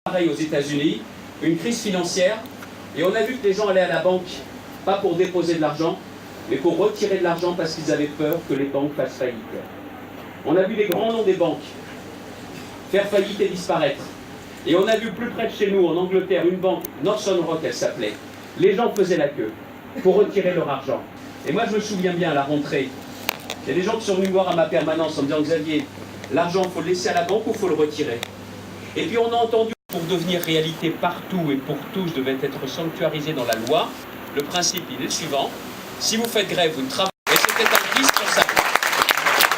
Pareil aux États-Unis, une crise financière, et on a vu que les gens allaient à la banque, pas pour déposer de l'argent, mais pour retirer de l'argent parce qu'ils avaient peur que les banques fassent faillite. On a vu les grands noms des banques faire faillite et disparaître. Et on a vu plus près de chez nous, en Angleterre, une banque, Northern Rock elle s'appelait. Les gens faisaient la queue pour retirer leur argent. Et moi je me souviens bien à la rentrée, il y a des gens qui sont venus me voir à ma permanence en me disant « Xavier, l'argent, il faut le laisser à la banque ou il faut le retirer ?» Et puis on a entendu, pour devenir réalité partout et pour tous, devait être sanctuarisé dans la loi. Le principe, il est le suivant. Si vous faites grève, vous ne travaillez pas. Et c'était indispensable.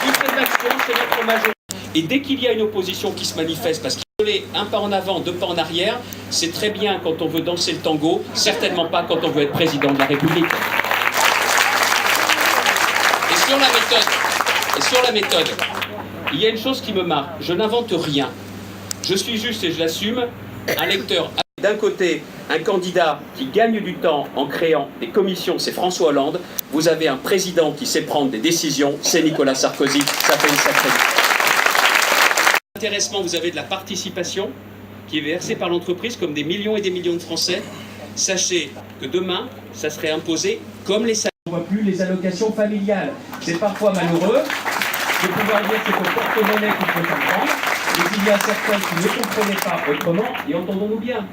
Toutes les actions, c'est notre majorité. Et dès qu'il y a une opposition qui se manifeste, parce qu'il y a un pas en avant, deux pas en arrière, c'est très bien quand on veut danser le tango, certainement pas quand on veut être président de la République. Et sur la méthode, il y a une chose qui me marque. Je n'invente rien. Je suis juste, et je l'assume, un lecteur. D'un côté, un candidat qui gagne du temps en créant des commissions, c'est François Hollande. Vous avez un président qui sait prendre des décisions, c'est Nicolas Sarkozy. Ça fait une sacrée vie. Intéressement, vous avez de la participation qui est versée par l'entreprise comme des millions et des millions de Français. Sachez que demain, ça serait imposé comme les salaires. On ne voit plus les allocations familiales. C'est parfois malheureux de pouvoir dire que c'est au porte-monnaie qu'il faut s'en prendre. Mais il y a certains qui ne comprenaient pas autrement, et entendons-nous bien.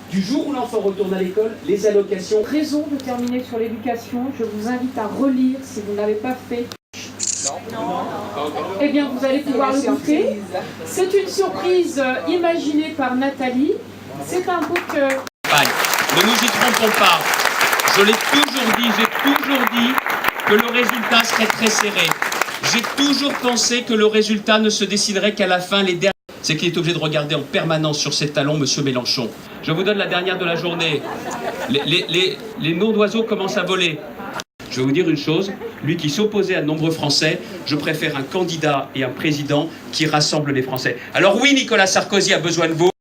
Du jour où l'enfant retourne à l'école, les allocations... Raison de terminer sur l'éducation, je vous invite à relire si vous n'avez pas fait. Non. Eh bien, vous allez pouvoir le goûter. C'est une surprise imaginée par Nathalie. C'est un book... Ne nous y trompons pas. Je l'ai toujours dit que le résultat serait très serré. J'ai toujours pensé que le résultat ne se déciderait qu'à la fin, les derniers. C'est qu'il est obligé de regarder en permanence sur ses talons, M. Mélenchon. Je vous donne la dernière de la journée. Les noms d'oiseaux commencent à voler. Je vais vous dire une chose, lui qui s'opposait à de nombreux Français, je préfère un candidat et un président qui rassemblent les Français. Alors oui, Nicolas Sarkozy a besoin de vous.